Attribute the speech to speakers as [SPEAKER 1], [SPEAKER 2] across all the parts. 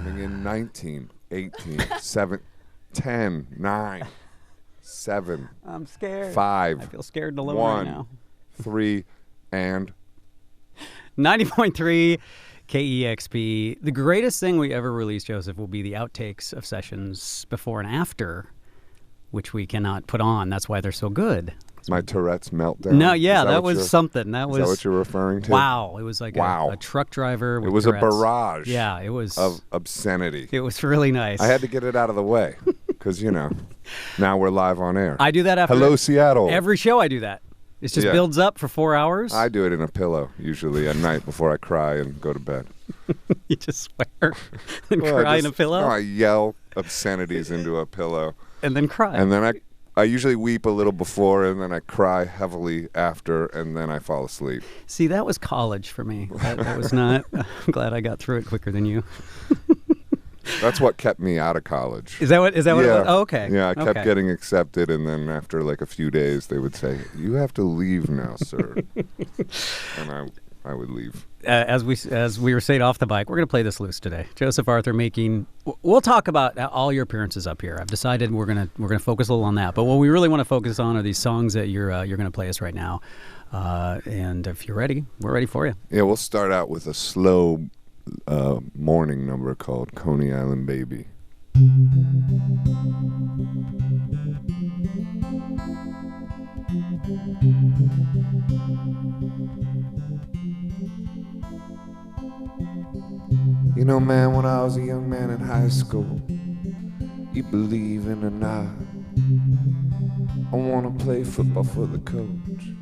[SPEAKER 1] Counting in 19, 18, 7, 10, 9, 7.
[SPEAKER 2] I'm scared.
[SPEAKER 1] 5.
[SPEAKER 2] I feel scared and alone right now.
[SPEAKER 1] 3, and
[SPEAKER 2] 90.3 KEXP. The greatest thing we ever released, Joseph, will be the outtakes of sessions before and after, which we cannot put on. That's why they're so good.
[SPEAKER 1] my Tourette's meltdown.
[SPEAKER 2] No, yeah, that was something. That was.
[SPEAKER 1] Is that what you're referring to?
[SPEAKER 2] Wow, it was like a truck driver. With
[SPEAKER 1] it was
[SPEAKER 2] Tourette's.
[SPEAKER 1] a barrage.
[SPEAKER 2] Yeah, it was
[SPEAKER 1] of obscenity.
[SPEAKER 2] It was really nice.
[SPEAKER 1] I had to get it out of the way because now we're live on air.
[SPEAKER 2] I do that after.
[SPEAKER 1] Hello, Seattle.
[SPEAKER 2] Every show I do that. It just builds up for 4 hours.
[SPEAKER 1] I do it in a pillow usually at night before I cry and go to bed.
[SPEAKER 2] You just swear and cry in a pillow?
[SPEAKER 1] No, I yell obscenities into a pillow.
[SPEAKER 2] And then cry.
[SPEAKER 1] And then I usually weep a little before, and then I cry heavily after, and then I fall asleep.
[SPEAKER 2] See, that was college for me. That was not. I'm glad I got through it quicker than you.
[SPEAKER 1] That's what kept me out of college.
[SPEAKER 2] Is that what it was? Oh, okay.
[SPEAKER 1] Yeah, I kept getting accepted, and then after like a few days, they would say, "You have to leave now, sir." And I would leave.
[SPEAKER 2] As we were saying off the bike, we're going to play this loose today. Joseph Arthur making. We'll talk about all your appearances up here. I've decided we're gonna focus a little on that. But what we really want to focus on are these songs that you're going to play us right now. And if you're ready, we're ready for you.
[SPEAKER 1] Yeah, we'll start out with a slow morning number called Coney Island Baby. You know, man, when I was a young man in high school, you believe in or not, I want to play football for the coach.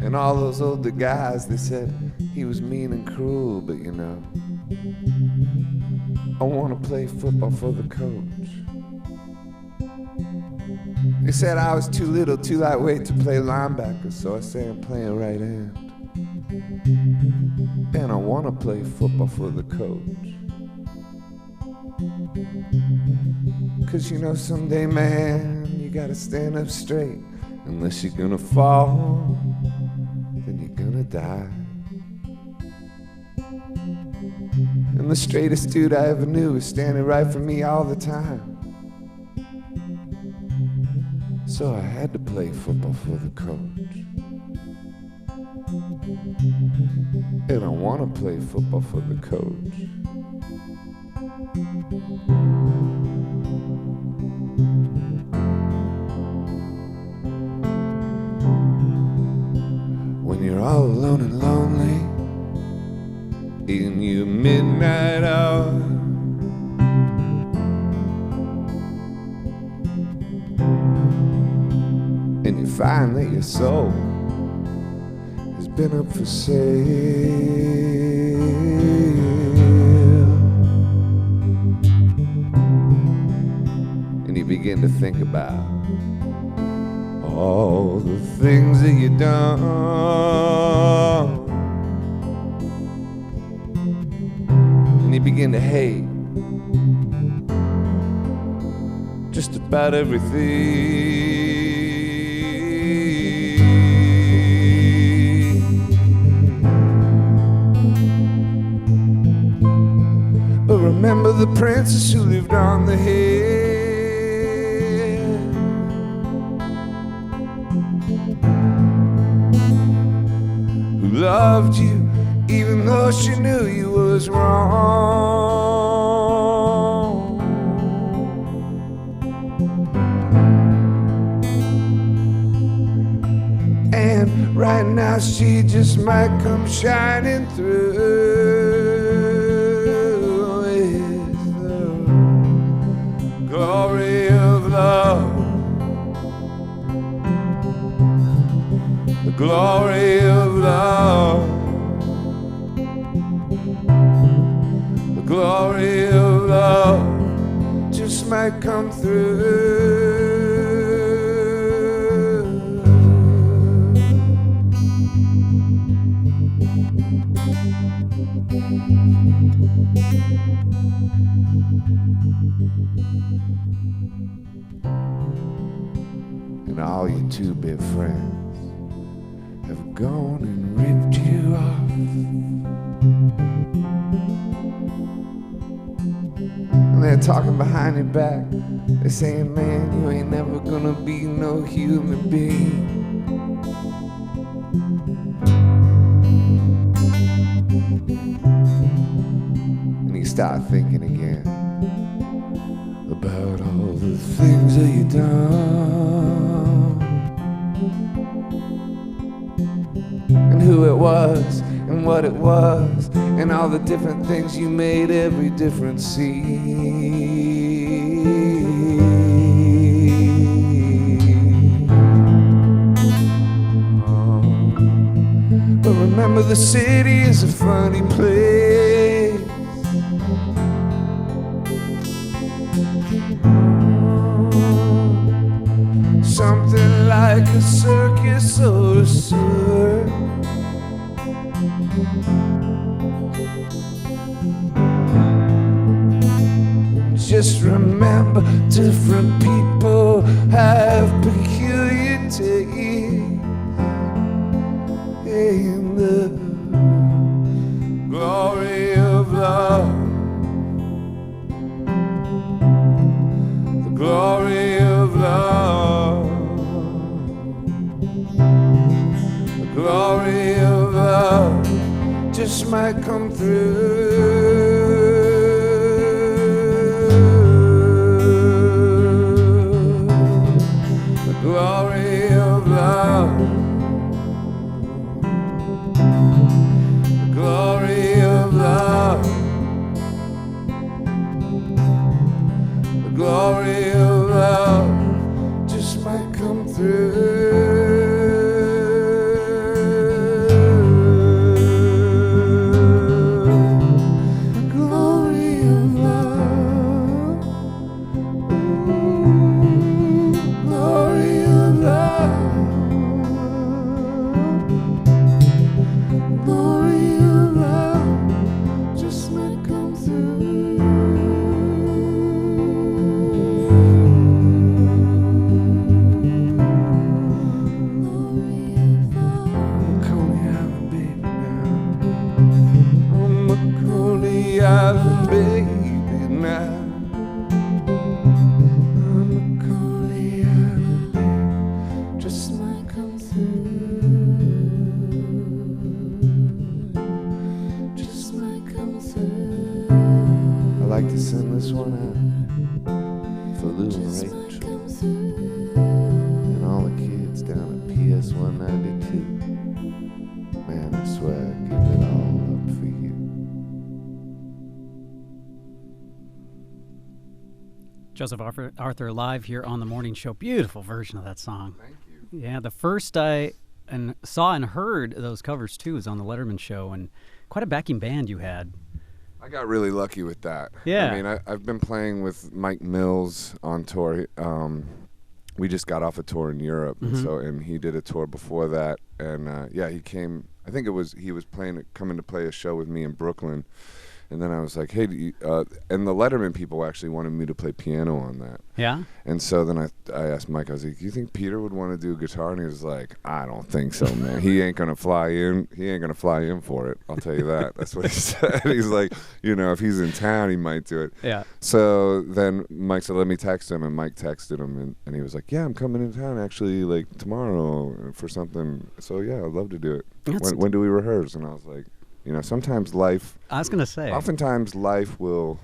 [SPEAKER 1] And all those older guys, they said he was mean and cruel, but I want to play football for the coach. They said I was too little, too lightweight to play linebacker, so I say I'm playing right end. And I want to play football for the coach. 'Cause someday, man, you gotta stand up straight. Unless you're gonna fall, then you're gonna die. And the straightest dude I ever knew was standing right for me all the time. So I had to play football for the coach. And I want to play football for the coach. When you're all alone and lonely in your midnight hour, and you find that your soul has been up for sale, and you begin to think about all the things that you've done, and you begin to hate just about everything. But remember the princess who lived on the hill, loved you even though she knew you was wrong. And right now she just might come shining through with the glory of love, the glory of love, the glory of love just might come through. And all your two-bit friends have gone and ripped you off. And they're talking behind your back. They're saying, man, you ain't never gonna be no human being. And you start thinking again about all the things that you done, and who it was, and what it was, and all the different things you made every different scene. But remember, the city is a funny place. Something like a circus or a cirque. Just remember, different people have peculiar tastes in the glory of love. The glory of love. The glory of love just might come through. The glory of love. The glory of love. The glory of love just might come through.
[SPEAKER 2] Joseph Arthur live here on the morning show. Beautiful version of that song.
[SPEAKER 1] Thank you.
[SPEAKER 2] Yeah, the first I saw and heard those covers too was on the Letterman show, and quite a backing band you had.
[SPEAKER 1] I got really lucky with that.
[SPEAKER 2] Yeah.
[SPEAKER 1] I mean, I've been playing with Mike Mills on tour. We just got off a tour in Europe, and he did a tour before that, and he came. I think he was coming to play a show with me in Brooklyn. And then I was like, hey, and the Letterman people actually wanted me to play piano on that.
[SPEAKER 2] Yeah?
[SPEAKER 1] And so then I asked Mike, I was like, do you think Peter would want to do guitar? And he was like, I don't think so, man. He ain't going to fly in. He ain't going to fly in for it. I'll tell you that. That's what he said. He's like, if he's in town, he might do it.
[SPEAKER 2] Yeah.
[SPEAKER 1] So then Mike said, let me text him. And Mike texted him. And he was like, yeah, I'm coming in town actually like tomorrow for something. So, yeah, I'd love to do it. When do we rehearse? And I was like, sometimes life...
[SPEAKER 2] I was going to say...
[SPEAKER 1] Oftentimes life will,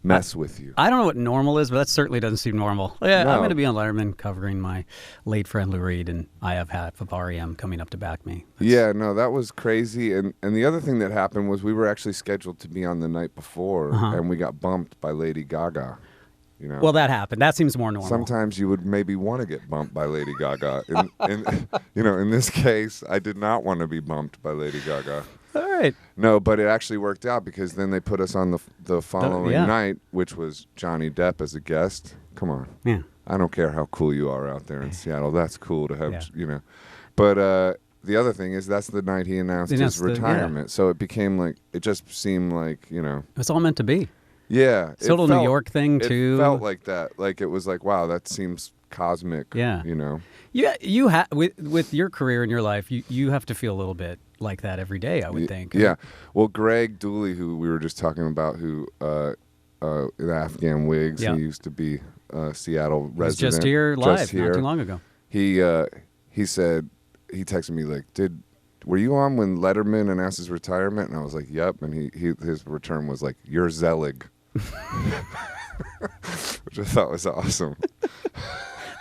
[SPEAKER 1] mess with you.
[SPEAKER 2] I don't know what normal is, but that certainly doesn't seem normal. Yeah,
[SPEAKER 1] No.
[SPEAKER 2] I'm going to be on Letterman covering my late friend Lou Reed, and I have half of REM coming up to back me.
[SPEAKER 1] Yeah, no, that was crazy. And the other thing that happened was we were actually scheduled to be on the night before, and we got bumped by Lady Gaga.
[SPEAKER 2] Well, that happened. That seems more normal.
[SPEAKER 1] Sometimes you would maybe want to get bumped by Lady Gaga. In this case, I did not want to be bumped by Lady Gaga.
[SPEAKER 2] All right.
[SPEAKER 1] No, but it actually worked out because then they put us on the following night, which was Johnny Depp as a guest. Come on.
[SPEAKER 2] Yeah.
[SPEAKER 1] I don't care how cool you are out there in Seattle. That's cool to have, But the other thing is that's the night he announced his retirement. So it became like, it just seemed like,
[SPEAKER 2] It's all meant to be.
[SPEAKER 1] Yeah.
[SPEAKER 2] It's a little New York thing, too.
[SPEAKER 1] It felt like that. Like, it was like, wow, that seems cosmic.
[SPEAKER 2] Yeah. Yeah, with your career and your life, you have to feel a little bit like that every day, I would think.
[SPEAKER 1] Yeah. Well, Greg Dooley, who we were just talking about, who the Afghan Wigs.
[SPEAKER 2] Yeah.
[SPEAKER 1] He used to be a Seattle resident.
[SPEAKER 2] He's just here live
[SPEAKER 1] Just here.
[SPEAKER 2] not too long ago.
[SPEAKER 1] He said, he texted me like, were you on when Letterman announced his retirement? And I was like, yep. And his return was like, you're Zelig. Which I thought was awesome.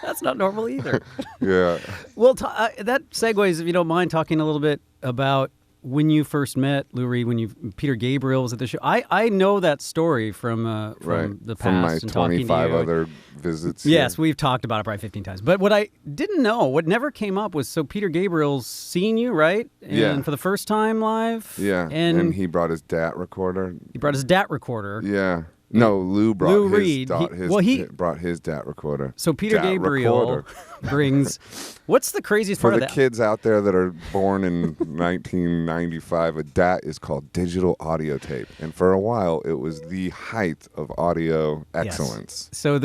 [SPEAKER 2] That's not normal either.
[SPEAKER 1] Yeah.
[SPEAKER 2] Well, that segues, if you don't mind, talking a little bit about when you first met Lou Reed, Peter Gabriel was at the show. I know that story from the past.
[SPEAKER 1] From my
[SPEAKER 2] and talking to
[SPEAKER 1] 25
[SPEAKER 2] you.
[SPEAKER 1] other visits.
[SPEAKER 2] Yes,
[SPEAKER 1] yeah.
[SPEAKER 2] we've talked about it probably 15 times. But what I didn't know, what never came up was, so Peter Gabriel's seen you, right? And
[SPEAKER 1] Yeah.
[SPEAKER 2] for the first time live?
[SPEAKER 1] Yeah. And he brought his DAT recorder.
[SPEAKER 2] He brought his DAT recorder.
[SPEAKER 1] Yeah. No, Lou brought
[SPEAKER 2] he
[SPEAKER 1] brought his DAT recorder.
[SPEAKER 2] So Peter
[SPEAKER 1] DAT
[SPEAKER 2] Gabriel
[SPEAKER 1] recorder.
[SPEAKER 2] brings. What's the craziest
[SPEAKER 1] For
[SPEAKER 2] part
[SPEAKER 1] the
[SPEAKER 2] of that?
[SPEAKER 1] kids out there that are born in 1995, a DAT is called digital audio tape, and for a while it was the height of audio excellence.
[SPEAKER 2] Yes. So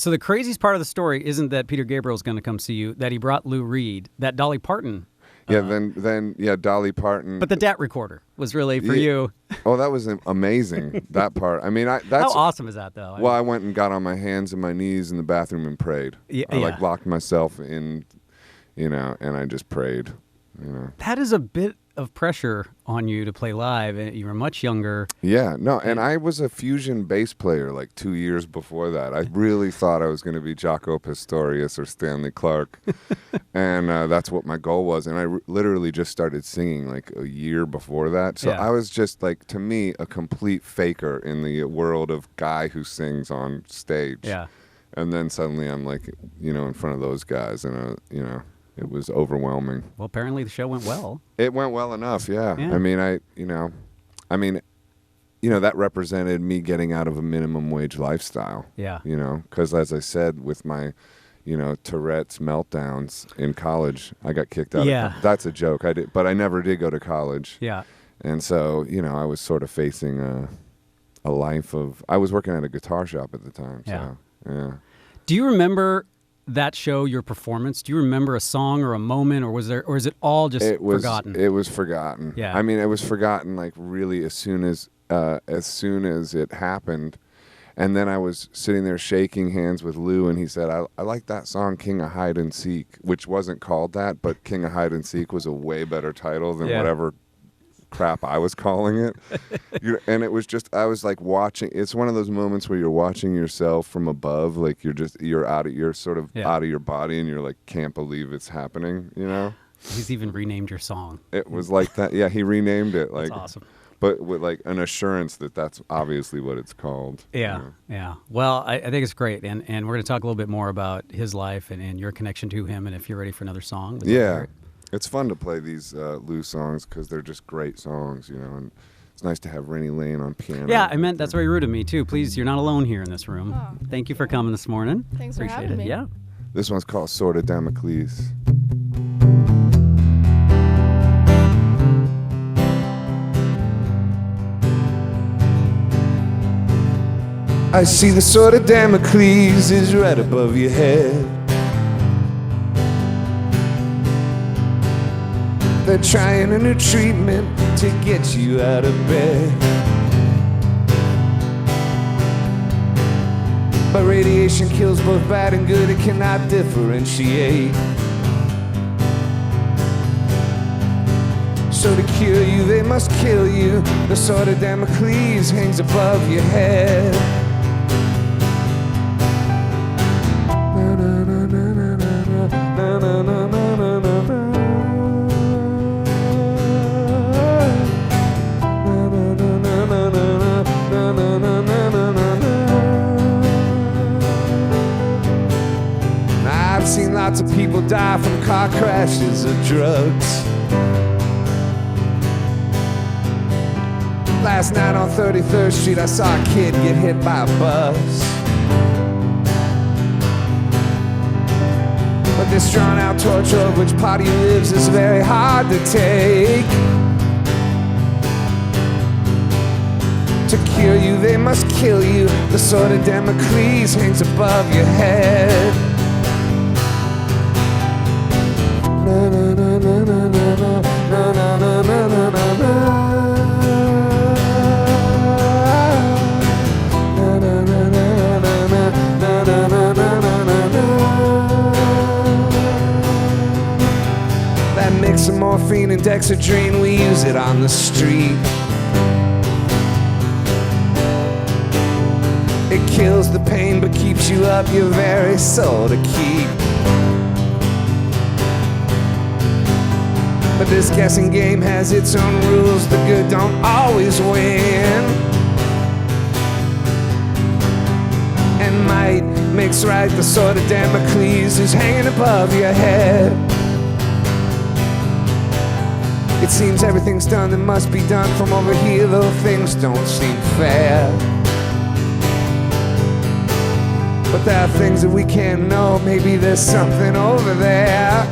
[SPEAKER 2] the craziest part of the story isn't that Peter Gabriel's going to come see you, that he brought Lou Reed, that Dolly Parton.
[SPEAKER 1] Yeah, then Dolly Parton.
[SPEAKER 2] But the DAT recorder was really for you.
[SPEAKER 1] Oh, that was amazing. That part. I mean, that's
[SPEAKER 2] how awesome is that, though?
[SPEAKER 1] I went and got on my hands and my knees in the bathroom and prayed. I locked myself in, and I just prayed.
[SPEAKER 2] That is a bit of pressure on you to play live, and you were much younger.
[SPEAKER 1] Yeah, no, and I was a fusion bass player like 2 years before that. I really thought I was going to be Jaco Pastorius or Stanley Clarke, and that's what my goal was. And I literally just started singing like a year before that. So I was just like, to me, a complete faker in the world of guy who sings on stage. Yeah. And then suddenly I'm like, in front of those guys, and it was overwhelming.
[SPEAKER 2] Well, apparently the show went well.
[SPEAKER 1] It went well enough, yeah. I mean, that represented me getting out of a minimum wage lifestyle. Yeah. Because as I said, with my, Tourette's meltdowns in college, I got kicked out. Yeah. That's a joke. But I never did go to college. Yeah. And so, I was sort of facing a life of. I was working at a guitar shop at the time. So, yeah.
[SPEAKER 2] Do you remember that show, your performance? Do you remember a song or a moment, or is it all just forgotten?
[SPEAKER 1] It was forgotten. Yeah. I mean, it was forgotten like really as soon as it happened. And then I was sitting there shaking hands with Lou, and he said, I like that song King of Hide and Seek, which wasn't called that, but King of Hide and Seek was a way better title than whatever crap I was calling it. And it was just, I was like watching. It's one of those moments where you're watching yourself from above, like you're sort of out of your body, and you're like, can't believe it's happening,
[SPEAKER 2] He's even renamed your song.
[SPEAKER 1] It was like that. Yeah, he renamed it. Like,
[SPEAKER 2] that's awesome.
[SPEAKER 1] But with like an assurance that that's obviously what it's called.
[SPEAKER 2] Yeah, yeah. Well, I think it's great, and we're going to talk a little bit more about his life and your connection to him, and if you're ready for another song.
[SPEAKER 1] Yeah. It's fun to play these Lou songs because they're just great songs, and it's nice to have Rennie Lane on piano.
[SPEAKER 2] Yeah, I meant that's very rude of me, too. Please, you're not alone here in this room. Oh, thank you for coming this morning.
[SPEAKER 3] Thanks for having me.
[SPEAKER 2] Yeah.
[SPEAKER 1] This one's called Sword of Damocles. I see the sword of Damocles is right above your head. They're trying a new treatment to get you out of bed. But radiation kills both bad and good, it cannot differentiate. So to cure you, they must kill you. The sword of Damocles hangs above your head. I've seen lots of people die from car crashes or drugs. Last night on 33rd Street I saw a kid get hit by a bus. But this drawn out torture of which party lives is very hard to take. To cure you, they must kill you. The sword of Damocles hangs above your head. Na na na na na na na na na na na na. dexedrine, we use it on the street. It kills the pain but keeps you up, your very soul to keep. But this guessing game has its own rules, the good don't always win. And might makes right, the sword of Damocles is hanging above your head. It seems everything's done that must be done from over here, though things don't seem fair. But there are things that we can't know, maybe there's something over there.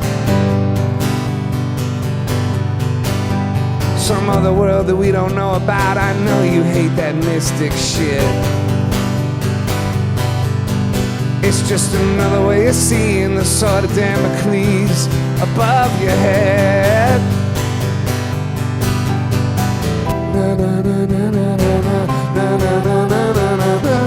[SPEAKER 1] Some other world that we don't know about. I know you hate that mystic shit. It's just another way of seeing the sword of Damocles above your head. Na na na na na na na na na na na na.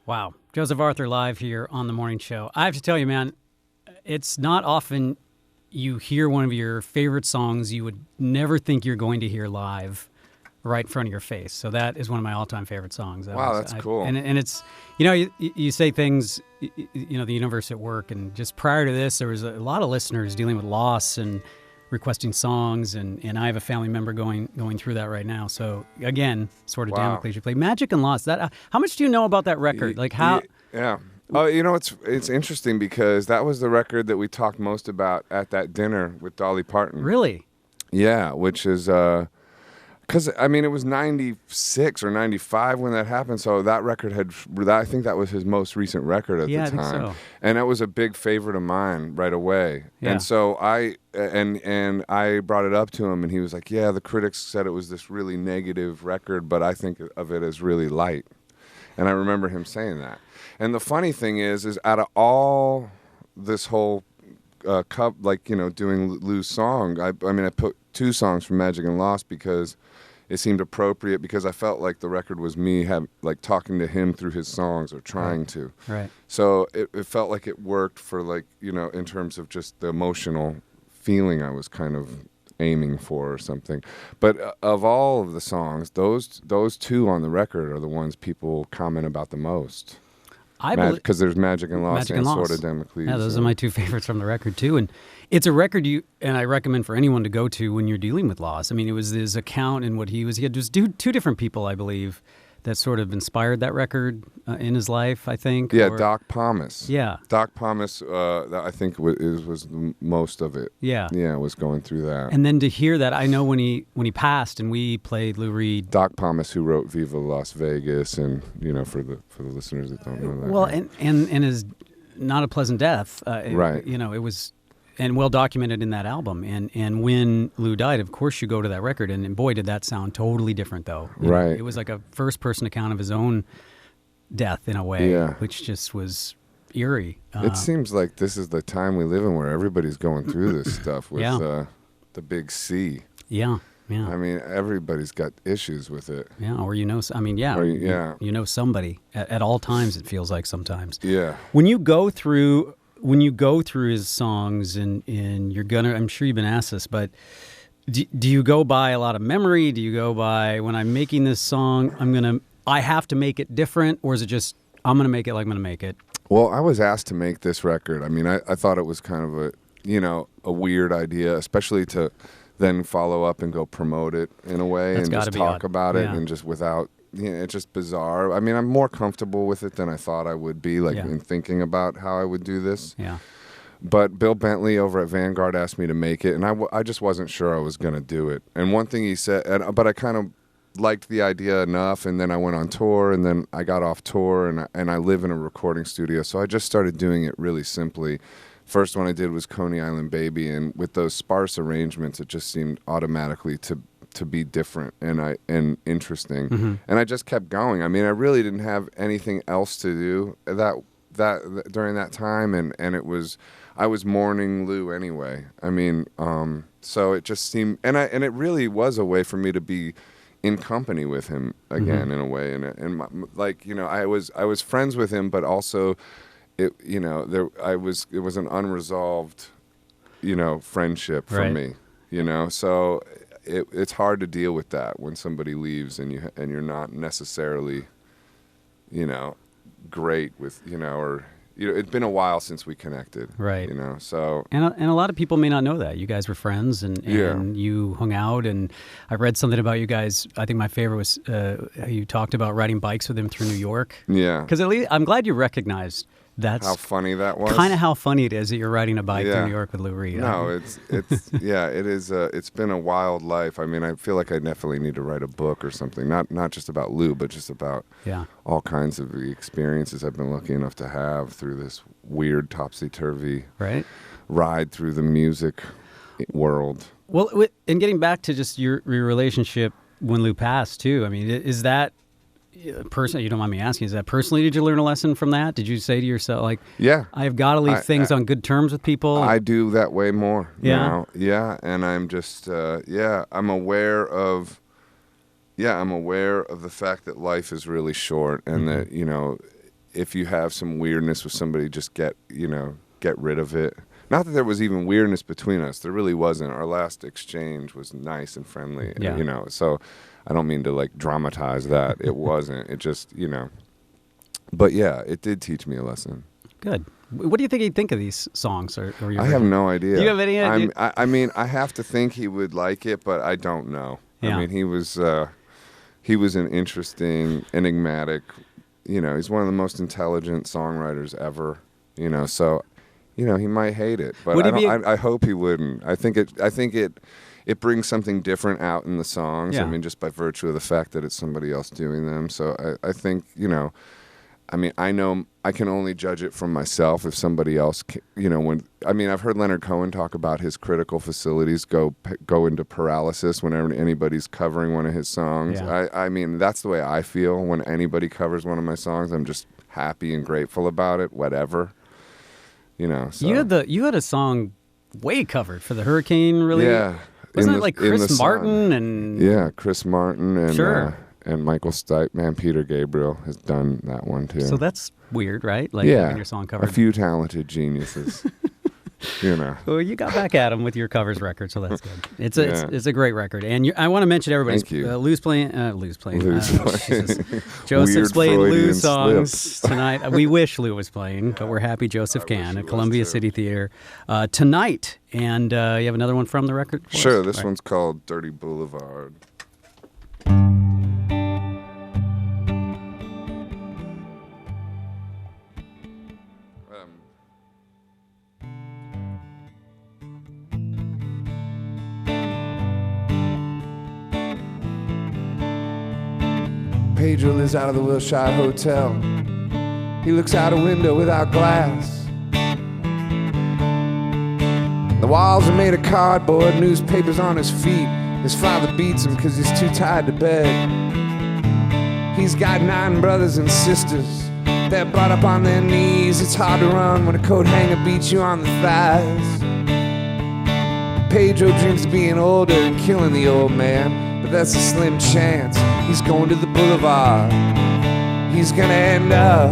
[SPEAKER 2] Wow. Joseph Arthur live here on The Morning Show. I have to tell you, man, it's not often you hear one of your favorite songs you would never think you're going to hear live right in front of your face. So that is one of my all-time favorite songs.
[SPEAKER 1] Wow, that's cool.
[SPEAKER 2] And it's, you know, you say things, you know, the universe at work, and just prior to this, there was a lot of listeners dealing with loss and requesting songs, and I have a family member going through that right now. So again, sort of Damocles, you play Magic and Loss. That how much do you know about that record? Like how?
[SPEAKER 1] Yeah. Oh, you know, it's interesting because that was the record that we talked most about at that dinner with Dolly Parton.
[SPEAKER 2] Really?
[SPEAKER 1] Yeah, which is because I mean it was 96 or 95 when that happened. So that record I think that was his most recent record at the time.
[SPEAKER 2] I think so.
[SPEAKER 1] And that was a big favorite of mine right away.
[SPEAKER 2] Yeah.
[SPEAKER 1] And so I brought it up to him, and he was like, "Yeah, the critics said it was this really negative record, but I think of it as really light." And I remember him saying that. And the funny thing is out of all this whole cup, like, you know, doing Lou's song, I mean, I put 2 songs from Magic and Lost because it seemed appropriate, because I felt like the record was me like talking to him through his songs, or trying to.
[SPEAKER 2] Right.
[SPEAKER 1] So it felt like it worked for, like, you know, in terms of just the emotional feeling I was kind of aiming for or something. But of all of the songs, those 2 on the record are the ones people comment about the most. Because there's Magic and Lost and Sword of Damocles.
[SPEAKER 2] Yeah, those are my 2 favorites from the record too. And it's a record and I recommend for anyone to go to when you're dealing with loss. I mean, it was his account and what he had just 2 different people, I believe, that sort of inspired that record in his life, I think.
[SPEAKER 1] Yeah, Doc Pomus.
[SPEAKER 2] Yeah.
[SPEAKER 1] Doc Pomus, I think was most of it.
[SPEAKER 2] Yeah.
[SPEAKER 1] Yeah, was going through that.
[SPEAKER 2] And then to hear that, I know when he passed and we played Lou Reed.
[SPEAKER 1] Doc Pomus, who wrote Viva Las Vegas, and for the listeners that don't know that.
[SPEAKER 2] Well, and his not a pleasant death.
[SPEAKER 1] Right.
[SPEAKER 2] It was. And well documented in that album. And when Lou died, of course you go to that record, and boy, did that sound totally different, though.
[SPEAKER 1] Right.
[SPEAKER 2] It was like a first-person account of his own death in a way,
[SPEAKER 1] yeah.
[SPEAKER 2] which just was eerie.
[SPEAKER 1] It seems like this is the time we live in where everybody's going through this stuff with the big C.
[SPEAKER 2] Yeah, yeah.
[SPEAKER 1] I mean, everybody's got issues with it.
[SPEAKER 2] Yeah, or you know somebody at all times, it feels like sometimes.
[SPEAKER 1] Yeah.
[SPEAKER 2] When you go through his songs and you're gonna, I'm sure you've been asked this, but do you go by a lot of memory? Do you go by, when I'm making this song, I have to make it different, or is it just, I'm going to make it like I'm going to make it?
[SPEAKER 1] Well, I was asked to make this record. I mean, I thought it was kind of a weird idea, especially to then follow up and go promote it in a way.
[SPEAKER 2] That's
[SPEAKER 1] and just talk about it and just without, it's just bizarre. I mean, I'm more comfortable with it than I thought I would be, in thinking about how I would do this.
[SPEAKER 2] Yeah.
[SPEAKER 1] But Bill Bentley over at Vanguard asked me to make it, and I just wasn't sure I was going to do it. And one thing he said, but I kind of liked the idea enough, and then I went on tour, and then I got off tour, and I live in a recording studio, so I just started doing it really simply. First one I did was Coney Island Baby, and with those sparse arrangements, it just seemed automatically to be different and interesting. Mm-hmm. And I just kept going. I mean, I really didn't have anything else to do that during that time, and I was mourning Lou anyway. I mean, so it just seemed, and it really was a way for me to be in company with him again, in a way, I was friends with him, but also it was an unresolved friendship for me, so it's hard to deal with that when somebody leaves and you're not necessarily great with it's been a while since we connected,
[SPEAKER 2] right?
[SPEAKER 1] So
[SPEAKER 2] and a lot of people may not know that you guys were friends and you hung out. And I read something about you guys. I think my favorite was you talked about riding bikes with him through New York.
[SPEAKER 1] Yeah,
[SPEAKER 2] because at least I'm glad you recognized that's
[SPEAKER 1] how funny that was.
[SPEAKER 2] Kind of how funny it is that you're riding a bike through New York with Lou Reed.
[SPEAKER 1] No, it's it is. It's been a wild life. I mean, I feel like I definitely need to write a book or something. Not just about Lou, but just about all kinds of the experiences I've been lucky enough to have through this weird topsy-turvy ride through the music world.
[SPEAKER 2] Well, and getting back to just your relationship when Lou passed too. I mean, is that personally, you don't mind me asking, is that personally, did you learn a lesson from that? Did you say to yourself, like, I've got to leave things on good terms with people?
[SPEAKER 1] I do that way more now. Yeah, and I'm just, I'm aware of the fact that life is really short, and that, if you have some weirdness with somebody, just get rid of it. Not that there was even weirdness between us. There really wasn't. Our last exchange was nice and friendly, so I don't mean to dramatize that. It wasn't. It just, but it did teach me a lesson.
[SPEAKER 2] Good. What do you think he'd think of these songs? Or
[SPEAKER 1] I have no idea.
[SPEAKER 2] Do you have any idea?
[SPEAKER 1] I mean, I have to think he would like it, but I don't know. Yeah. I mean, he was an interesting, enigmatic, he's one of the most intelligent songwriters ever, so, he might hate it, but I hope he wouldn't. I think it brings something different out in the songs. I mean, just by virtue of the fact that it's somebody else doing them. So I think, I mean, I know I can only judge it from myself. If somebody else, I've heard Leonard Cohen talk about his critical facilities go into paralysis whenever anybody's covering one of his songs. Yeah. I mean, that's the way I feel when anybody covers one of my songs. I'm just happy and grateful about it, whatever. So.
[SPEAKER 2] You had a song way covered for the Hurricane, really?
[SPEAKER 1] Yeah.
[SPEAKER 2] Wasn't it like Chris Martin and...
[SPEAKER 1] Yeah, Chris Martin and
[SPEAKER 2] sure.
[SPEAKER 1] And Michael Stipe. Man, Peter Gabriel has done that one too.
[SPEAKER 2] So that's weird, right? Having your song covered.
[SPEAKER 1] A few talented geniuses.
[SPEAKER 2] Well, you got back at him with your covers record, so that's good. It's a great record, and I want to mention everybody's.
[SPEAKER 1] Thank you.
[SPEAKER 2] Lou's playing. Joseph's playing Lou songs tonight. We wish Lou was playing, but we're happy Joseph can at Columbia City Theater tonight. And you have another one from the record?
[SPEAKER 1] Sure. This one's called Dirty Boulevard. Pedro lives out of the Wilshire Hotel. He looks out a window without glass. The walls are made of cardboard, newspapers on his feet. His father beats him because he's too tired to bed. He's got 9 brothers and sisters. They're brought up on their knees. It's hard to run when a coat hanger beats you on the thighs. Pedro dreams of being older and killing the old man, but that's a slim chance. He's going to the boulevard. He's gonna end up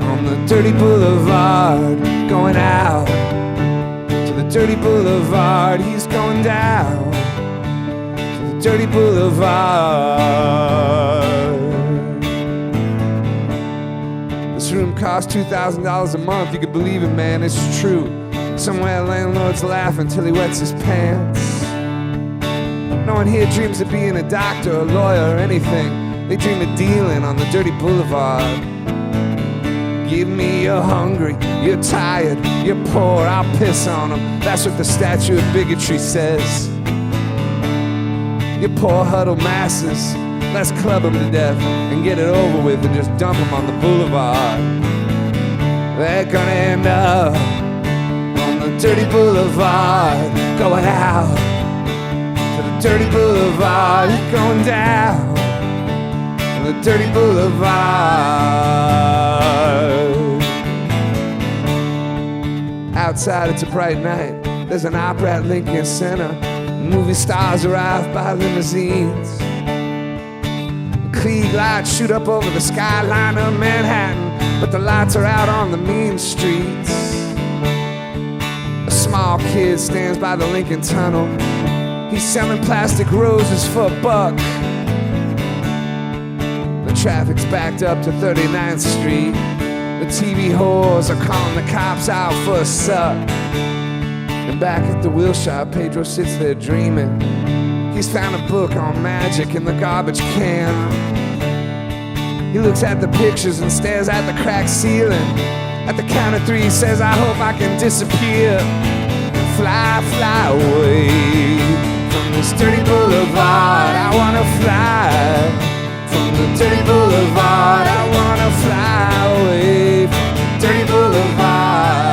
[SPEAKER 1] on the dirty boulevard, going out to the dirty boulevard. He's going down to the dirty boulevard. This room costs $2,000 a month. You could believe it, man, it's true. Somewhere landlord's laugh until he wets his pants. No one here dreams of being a doctor or lawyer or anything. They dream of dealing on the dirty boulevard. Give me you're hungry, you're tired, you're poor, I'll piss on them. That's what the statue of bigotry says. You poor huddled masses, let's club them to death and get it over with and just dump them on the boulevard. They're gonna end up on the dirty boulevard, going out to the dirty boulevard, going down to the dirty boulevard. Outside it's a bright night, there's an opera at Lincoln Center. Movie stars arrive by limousines. Klieg lights shoot up over the skyline of Manhattan, but the lights are out on the mean streets. A small kid stands by the Lincoln Tunnel. He's selling plastic roses for $1. The traffic's backed up to 39th Street. The TV whores are calling the cops out for a suck. And back at the Wilshire, Pedro sits there dreaming. He's found a book on magic in the garbage can. He looks at the pictures and stares at the cracked ceiling. At the count of 3 he says, I hope I can disappear and fly, fly away from this dirty boulevard. I wanna fly from the dirty boulevard. I wanna fly away from the dirty boulevard.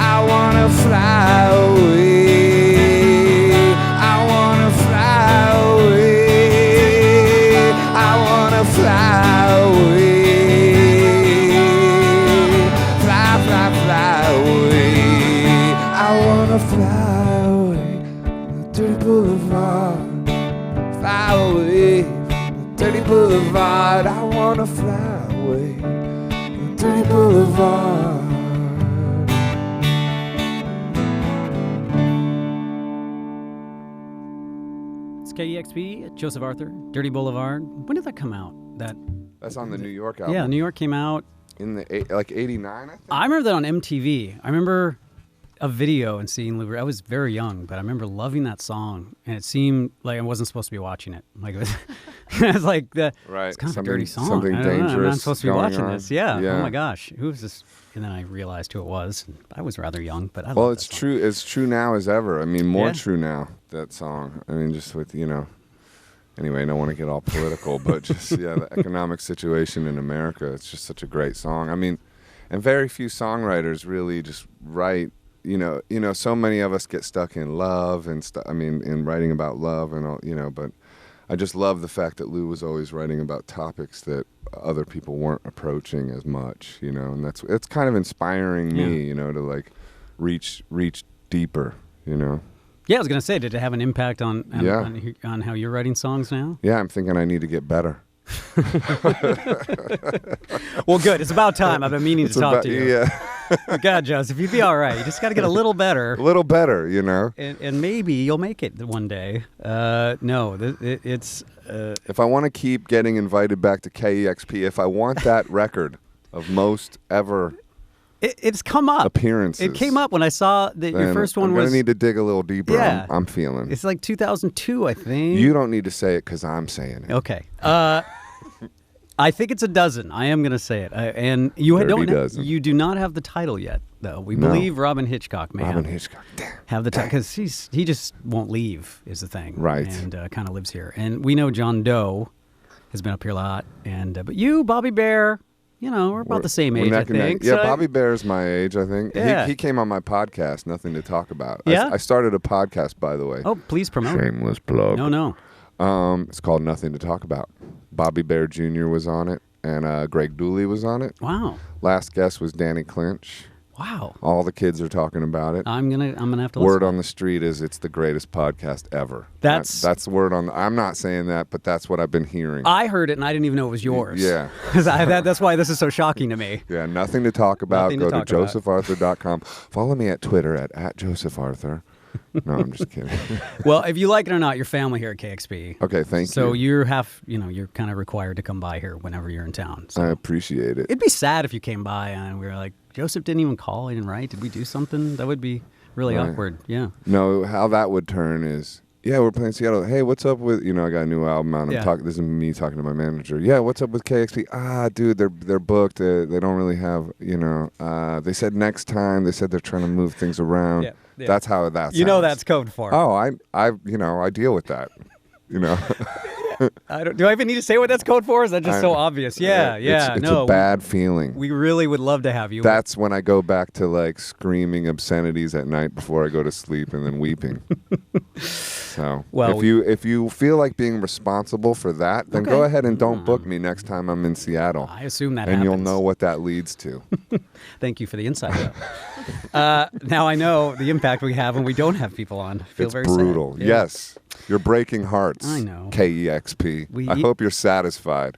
[SPEAKER 1] I wanna fly away. I wanna fly away. I wanna fly away. Fly, fly, fly away. I wanna fly away from the dirty boulevard. Fly away from the dirty boulevard. I wanna fly away from the dirty boulevard.
[SPEAKER 2] KEXP, Joseph Arthur, Dirty Boulevard. When did that come out?
[SPEAKER 1] That's on the New York album.
[SPEAKER 2] Yeah, New York came out
[SPEAKER 1] in the like '89, I think.
[SPEAKER 2] I remember that on MTV. I remember a video and seeing Lou. I was very young, but I remember loving that song, and it seemed like I wasn't supposed to be watching it. Like it was, it was like the
[SPEAKER 1] right.
[SPEAKER 2] It's kind of a dirty song.
[SPEAKER 1] Something dangerous.
[SPEAKER 2] I'm not supposed to be watching
[SPEAKER 1] on.
[SPEAKER 2] this. Yeah. Oh my gosh, who was this? And then I realized who it was. I was rather young, but I
[SPEAKER 1] well,
[SPEAKER 2] loved
[SPEAKER 1] it's
[SPEAKER 2] that song.
[SPEAKER 1] true. It's true now as ever. I mean, more true now. That song. I mean, just with Anyway, I don't want to get all political, but just the economic situation in America. It's just such a great song. I mean, and very few songwriters really just write. So many of us get stuck in love and stuff. I mean, in writing about love and all. But I just love the fact that Lou was always writing about topics that other people weren't approaching as much. And it's kind of inspiring me. To like reach deeper.
[SPEAKER 2] Yeah, I was going to say, did it have an impact on how you're writing songs now?
[SPEAKER 1] Yeah, I'm thinking I need to get better.
[SPEAKER 2] Well, good. It's about time. I've been meaning to talk to you.
[SPEAKER 1] Yeah.
[SPEAKER 2] God, Joseph, you'd be all right. You just got to get a little better.
[SPEAKER 1] A little better,
[SPEAKER 2] And maybe you'll make it one day. It's...
[SPEAKER 1] if I want to keep getting invited back to KEXP, if I want that record of most ever...
[SPEAKER 2] It's come up.
[SPEAKER 1] Appearances.
[SPEAKER 2] It came up when I saw that your first one was...
[SPEAKER 1] I'm going to need to dig a little deeper.
[SPEAKER 2] Yeah.
[SPEAKER 1] I'm feeling.
[SPEAKER 2] It's like 2002, I think.
[SPEAKER 1] You don't need to say it because I'm saying it.
[SPEAKER 2] Okay. I think it's a dozen. I am going to say it. And you
[SPEAKER 1] dozen.
[SPEAKER 2] You do not have the title yet, though. We believe Robin Hitchcock may have the title because he just won't leave is the thing.
[SPEAKER 1] Right.
[SPEAKER 2] And kind of lives here. And we know John Doe has been up here a lot. And but you, Bobby Bear, we're about the same age, I think.
[SPEAKER 1] Yeah, Bobby Bear's my age, I think.
[SPEAKER 2] Yeah.
[SPEAKER 1] He came on my podcast, Nothing to Talk About.
[SPEAKER 2] Yeah?
[SPEAKER 1] I started a podcast, by the way.
[SPEAKER 2] Oh, please promote.
[SPEAKER 1] Shameless plug.
[SPEAKER 2] No.
[SPEAKER 1] It's called Nothing to Talk About. Bobby Bear Jr. was on it, and Greg Dooley was on it.
[SPEAKER 2] Wow.
[SPEAKER 1] Last guest was Danny Clinch.
[SPEAKER 2] Wow.
[SPEAKER 1] All the kids are talking about it.
[SPEAKER 2] I'm gonna have to
[SPEAKER 1] Word
[SPEAKER 2] listen.
[SPEAKER 1] on the street is it's the greatest podcast ever.
[SPEAKER 2] That's
[SPEAKER 1] the word on. I'm not saying that, but that's what I've been hearing.
[SPEAKER 2] I heard it and I didn't even know it was yours.
[SPEAKER 1] Yeah.
[SPEAKER 2] That's why this is so shocking to me.
[SPEAKER 1] Yeah, Nothing to Talk About.
[SPEAKER 2] Nothing to
[SPEAKER 1] Go
[SPEAKER 2] talk
[SPEAKER 1] to josepharthur.com. Follow me at Twitter at JosephArthur. No, I'm just kidding.
[SPEAKER 2] Well, if you like it or not, your family here at KXP.
[SPEAKER 1] Okay, thank you.
[SPEAKER 2] So you're kind of required to come by here whenever you're in town. So.
[SPEAKER 1] I appreciate it.
[SPEAKER 2] It'd be sad if you came by and we were like, Joseph didn't even call, he didn't write. Did we do something? That would be really awkward. Yeah.
[SPEAKER 1] No, how that would turn is, we're playing Seattle. Hey, what's up with, I got a new album out. This is me talking to my manager. Yeah, what's up with KXP? Dude, they're booked. They don't really have, they said next time. They said they're trying to move things around. Yeah. That's how that sounds.
[SPEAKER 2] That's code for it.
[SPEAKER 1] Oh, I deal with that.
[SPEAKER 2] Do I even need to say what that's code for? Is that just so obvious? Yeah.
[SPEAKER 1] It's a bad feeling.
[SPEAKER 2] We really would love to have you.
[SPEAKER 1] That's when I go back to like screaming obscenities at night before I go to sleep and then weeping. So if you feel like being responsible for that, then go ahead and don't book me next time I'm in Seattle.
[SPEAKER 2] I assume that
[SPEAKER 1] and
[SPEAKER 2] happens.
[SPEAKER 1] You'll know what that leads to.
[SPEAKER 2] Thank you for the insight, though. Now I know the impact we have when we don't have people on. I feel
[SPEAKER 1] it's
[SPEAKER 2] very
[SPEAKER 1] brutal.
[SPEAKER 2] sad. Yeah.
[SPEAKER 1] Yes. You're breaking hearts.
[SPEAKER 2] I know.
[SPEAKER 1] KEXP. I hope you're satisfied.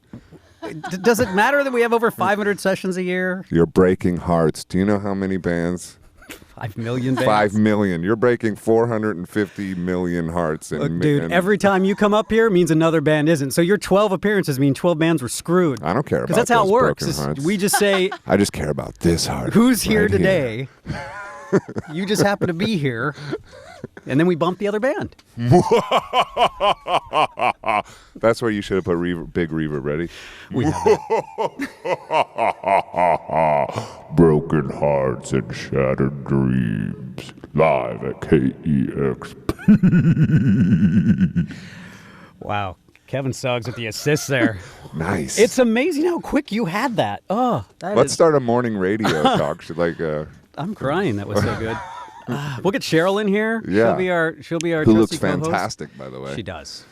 [SPEAKER 2] Does it matter that we have over 500 sessions a year?
[SPEAKER 1] You're breaking hearts. Do you know how many bands?
[SPEAKER 2] 5 million bands.
[SPEAKER 1] 5 million. You're breaking 450 million hearts.
[SPEAKER 2] Look, dude, every time you come up here means another band isn't. So your 12 appearances mean 12 bands were screwed.
[SPEAKER 1] I don't care about
[SPEAKER 2] because that's how it works. We just say,
[SPEAKER 1] I just care about this heart.
[SPEAKER 2] Who's here today? You just happen to be here. And then we bump the other band.
[SPEAKER 1] That's where you should have put big reverb. Ready?
[SPEAKER 2] We have
[SPEAKER 1] that. Broken hearts and shattered dreams. Live at KEXP.
[SPEAKER 2] Wow. Kevin Suggs with the assist there.
[SPEAKER 1] Nice.
[SPEAKER 2] It's amazing how quick you had that. Oh,
[SPEAKER 1] Let's start a morning radio talk.
[SPEAKER 2] I'm crying. That was so good. We'll get Cheryl in here.
[SPEAKER 1] Yeah.
[SPEAKER 2] She'll be our
[SPEAKER 1] Who looks
[SPEAKER 2] co-host.
[SPEAKER 1] fantastic, by the way.
[SPEAKER 2] She does.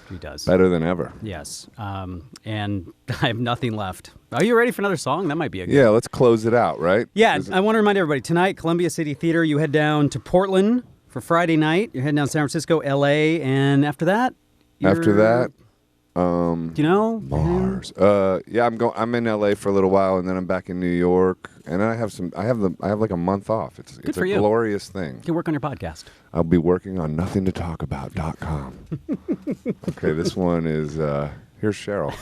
[SPEAKER 1] Better than ever.
[SPEAKER 2] Yes. And I have nothing left. Are you ready for another song? That might be a good
[SPEAKER 1] Yeah, let's close it out, right?
[SPEAKER 2] Yeah, I want to remind everybody, tonight, Columbia City Theater, you head down to Portland for Friday night. You're heading down to San Francisco, L.A., and after that...
[SPEAKER 1] Mars. I'm in LA for a little while, and then I'm back in New York, and then I have like a month off. It's a glorious thing.
[SPEAKER 2] You work on your podcast.
[SPEAKER 1] I'll be working on nothingtotalkabout.com. Okay, this one is here's Cheryl.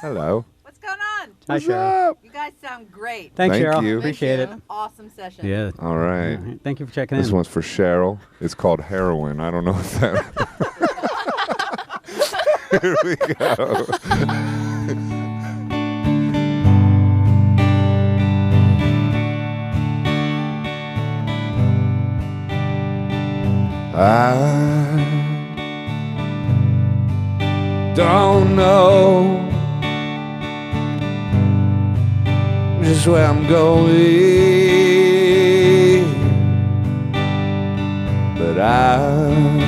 [SPEAKER 1] Hello.
[SPEAKER 3] What's going on?
[SPEAKER 2] Hi, Cheryl.
[SPEAKER 3] You guys sound great.
[SPEAKER 2] Thanks,
[SPEAKER 1] Thank
[SPEAKER 2] Cheryl.
[SPEAKER 1] you.
[SPEAKER 2] Appreciate it.
[SPEAKER 3] Awesome session.
[SPEAKER 2] Yeah.
[SPEAKER 1] All right.
[SPEAKER 2] Thank you for checking in.
[SPEAKER 1] This one's for Cheryl. It's called Heroin. I don't know if that. Here we go. I don't know just where I'm going, but I'm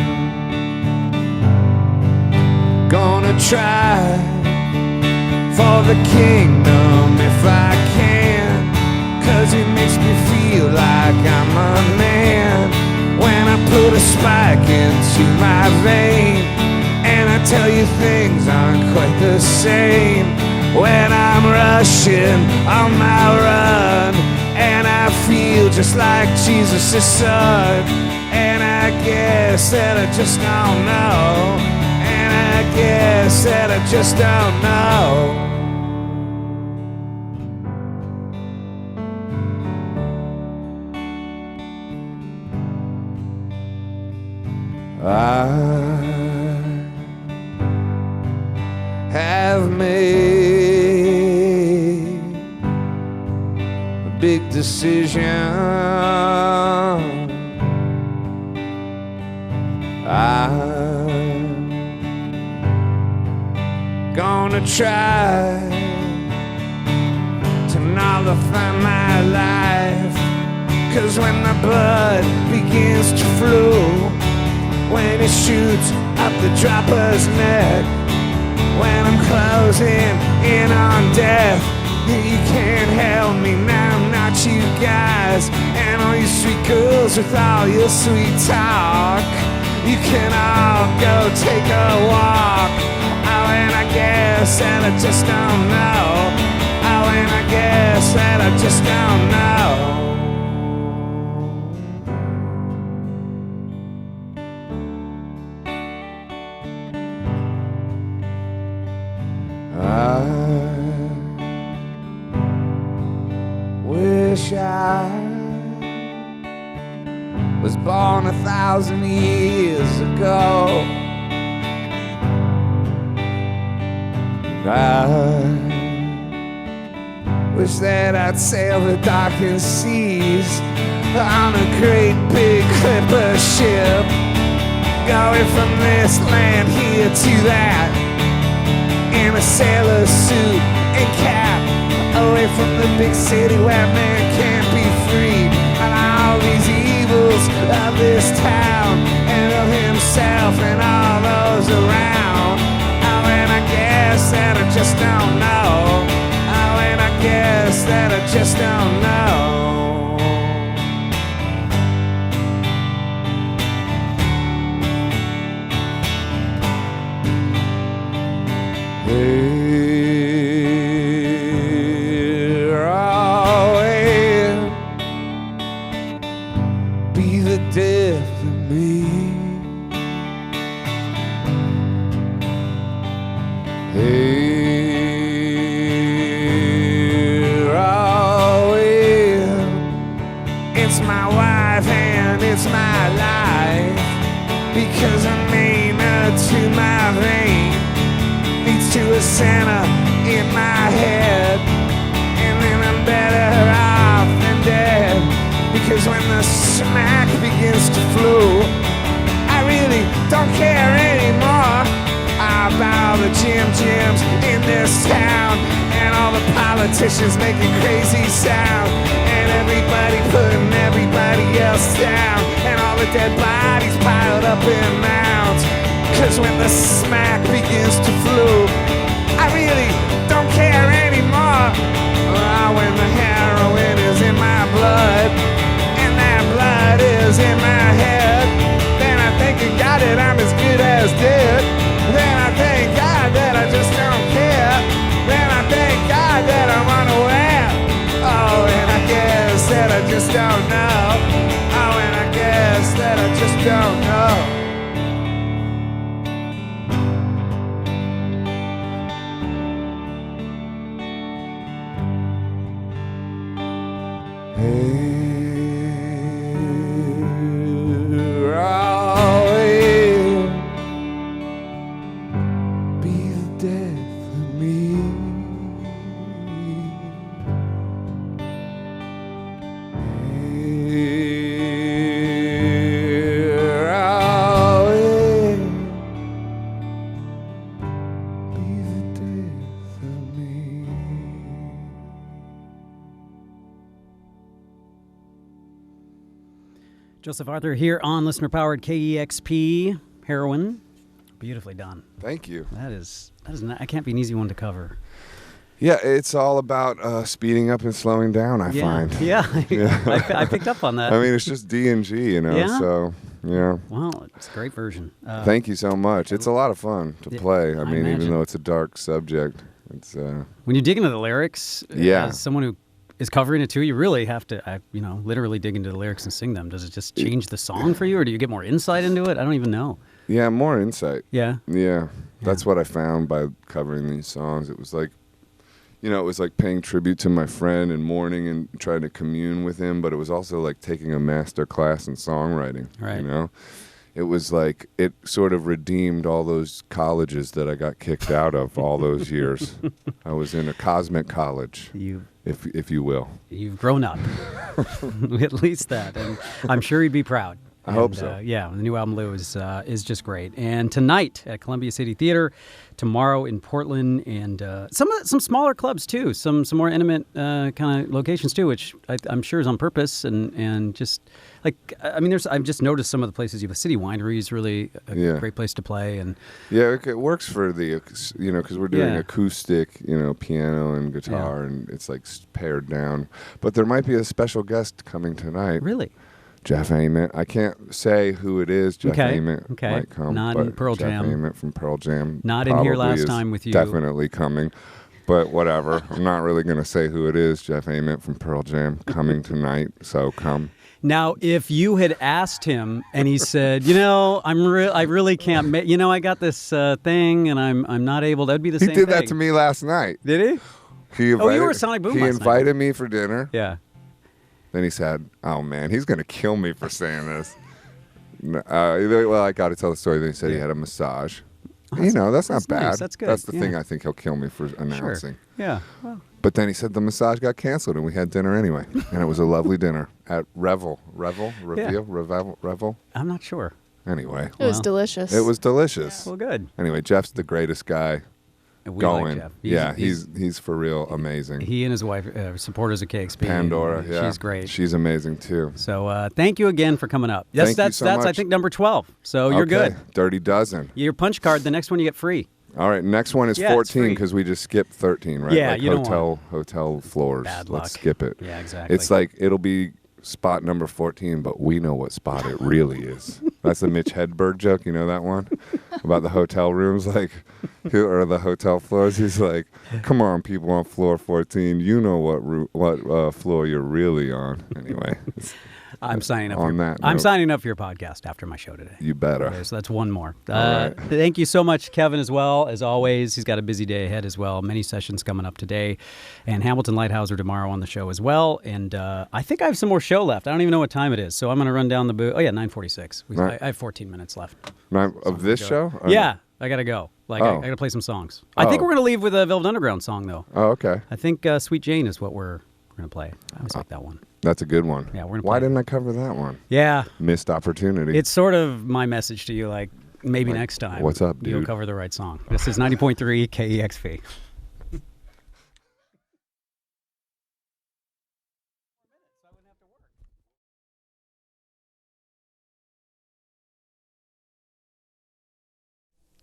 [SPEAKER 1] gonna try for the kingdom if I can, 'cause it makes me feel like I'm a man when I put a spike into my vein, and I tell you things aren't quite the same when I'm rushing on my run, and I feel just like Jesus' son, and I guess that I just don't know, and I guess that I just don't know. I have made big decision. I'm gonna try to nullify my life. 'Cause when the blood begins to flow, when it shoots up the dropper's neck, when I'm closing in on death, you can't help me now, not you guys. And all you sweet girls with all your sweet talk, you can all go take a walk. Oh, and I guess that I just don't know. Oh, and I guess that I just don't know. I wish I was born 1,000 years ago. I wish that I'd sail the darkened seas on a great big clipper ship, going from this land here to that, in a sailor suit and cap, away from the big city where man can't be free, and all these evils of this town, and of himself and all those around. Oh, and I guess that I just don't know. Oh, and I guess that I just don't know. Heroin, be the death of me. Heroin, it's my wife and it's my life, because I'm maynard to my vein, to a center in my head, and then I'm better off than dead. Because when the smack begins to flow, I really don't care anymore about all the Jims in this town, and all the politicians making crazy sound, and everybody putting everybody else down, and all the dead bodies piled up in mounds. 'Cause when the smack begins to flow, I really don't care anymore. Oh, when the heroin is in my blood, and that blood is in my head, then I thank God that I'm as good as dead. Then I thank God that I just don't care. Then I thank God that I'm unaware. Oh, and I guess that I just don't know. Oh, and I guess that I just don't know.
[SPEAKER 2] Joseph Arthur here on listener-powered KEXP. Heroin, beautifully done.
[SPEAKER 1] Thank you.
[SPEAKER 2] That is not, that can't be an easy one to cover.
[SPEAKER 1] Yeah, it's all about speeding up and slowing down, I find.
[SPEAKER 2] Yeah, I picked up on that.
[SPEAKER 1] I mean, it's just D and G, you know,
[SPEAKER 2] Yeah?
[SPEAKER 1] so, yeah.
[SPEAKER 2] Well, it's a great version.
[SPEAKER 1] Thank you so much. It's a lot of fun to play. I mean,
[SPEAKER 2] imagine.
[SPEAKER 1] even though it's a dark subject, it's...
[SPEAKER 2] When you dig into the lyrics, as someone who is covering it too, you really have to, literally dig into the lyrics and sing them. Does it just change the song for you, or do you get more insight into it? I don't even know.
[SPEAKER 1] Yeah, more insight.
[SPEAKER 2] Yeah?
[SPEAKER 1] Yeah. That's what I found by covering these songs. It was like, it was like paying tribute to my friend and mourning and trying to commune with him, but it was also like taking a master class in songwriting,
[SPEAKER 2] right.
[SPEAKER 1] It was like, it sort of redeemed all those colleges that I got kicked out of all those years. I was in a cosmic college.
[SPEAKER 2] You
[SPEAKER 1] if you will.
[SPEAKER 2] You've grown up. At least that. And I'm sure he'd be proud.
[SPEAKER 1] I hope so.
[SPEAKER 2] Yeah, the new album Lou is just great. And tonight at Columbia City Theater, tomorrow in Portland, and some smaller clubs too, some more intimate kind of locations too, which I'm sure is on purpose. And just like I've just noticed some of the places. You have City Winery is really a great place to play, and
[SPEAKER 1] it works for the because we're doing acoustic, piano and guitar, and it's like pared down. But there might be a special guest coming tonight.
[SPEAKER 2] Really.
[SPEAKER 1] Jeff Ament. I can't say who it is. Jeff Ament might come.
[SPEAKER 2] Not
[SPEAKER 1] but
[SPEAKER 2] in Pearl Jam.
[SPEAKER 1] Jeff Ament from Pearl Jam.
[SPEAKER 2] Not in here last time with you.
[SPEAKER 1] Definitely coming. But whatever. I'm not really going to say who it is. Jeff Ament from Pearl Jam coming tonight. So come.
[SPEAKER 2] Now, if you had asked him and he said, I really can't make, I got this thing and I'm not able, that'd be the same thing.
[SPEAKER 1] He did that to me last night.
[SPEAKER 2] Did he? You were at Sonic Boom last night.
[SPEAKER 1] He invited me for dinner.
[SPEAKER 2] Yeah.
[SPEAKER 1] Then he said, "Oh man, he's gonna kill me for saying this." Well, I got to tell the story. Then he said he had a massage. That's not bad.
[SPEAKER 2] Nice. That's good.
[SPEAKER 1] That's the thing I think he'll kill me for announcing.
[SPEAKER 2] Sure. Yeah. Well.
[SPEAKER 1] But then he said the massage got canceled, and we had dinner anyway, and it was a lovely dinner at Revel.
[SPEAKER 2] I'm not sure.
[SPEAKER 1] Anyway,
[SPEAKER 4] it was delicious.
[SPEAKER 1] It was delicious.
[SPEAKER 2] Well, good.
[SPEAKER 1] Anyway, Jeff's the greatest guy.
[SPEAKER 2] We like Jeff.
[SPEAKER 1] He's for real amazing.
[SPEAKER 2] He and his wife are supporters of KEXP.
[SPEAKER 1] Pandora,
[SPEAKER 2] she's great.
[SPEAKER 1] She's amazing too.
[SPEAKER 2] So thank you again for coming up.
[SPEAKER 1] Thank you so much.
[SPEAKER 2] I think number 12. So you're good.
[SPEAKER 1] Dirty Dozen.
[SPEAKER 2] Your punch card. The next one you get free.
[SPEAKER 1] All right, next one is 14 because we just skipped 13, right?
[SPEAKER 2] Yeah,
[SPEAKER 1] like hotel floors.
[SPEAKER 2] Bad luck.
[SPEAKER 1] Let's skip it.
[SPEAKER 2] Yeah, exactly.
[SPEAKER 1] It's like it'll be spot number 14, but we know what spot it really is. That's the Mitch Hedberg joke. You know that one about the hotel rooms, or the hotel floors. He's like, "Come on, people on floor 14, you know what floor you're really on." Anyway,
[SPEAKER 2] I'm signing up.
[SPEAKER 1] I'm
[SPEAKER 2] signing up for your podcast after my show today.
[SPEAKER 1] You better.
[SPEAKER 2] Okay, so that's one more.
[SPEAKER 1] Right.
[SPEAKER 2] Thank you so much, Kevin, as well. As always, he's got a busy day ahead as well. Many sessions coming up today. And Hamilton Lighthouser tomorrow on the show as well. And I think I have some more show left. I don't even know what time it is. So I'm going to run down the booth. Oh, yeah, 9:46. I have 14 minutes left.
[SPEAKER 1] Of this show?
[SPEAKER 2] Yeah, I got to go. I got to play some songs. I think we're going to leave with a Velvet Underground song, though.
[SPEAKER 1] Oh, okay.
[SPEAKER 2] I think Sweet Jane is what we're going to play. I always like that one.
[SPEAKER 1] That's a good one.
[SPEAKER 2] Yeah, we're gonna
[SPEAKER 1] Why didn't I cover that one?
[SPEAKER 2] Yeah.
[SPEAKER 1] Missed opportunity.
[SPEAKER 2] It's sort of my message to you, maybe next time.
[SPEAKER 1] What's up, dude?
[SPEAKER 2] You'll cover the right song. This is 90.3 KEXP.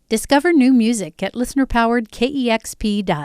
[SPEAKER 5] Discover new music at listener-powered KEXP.org.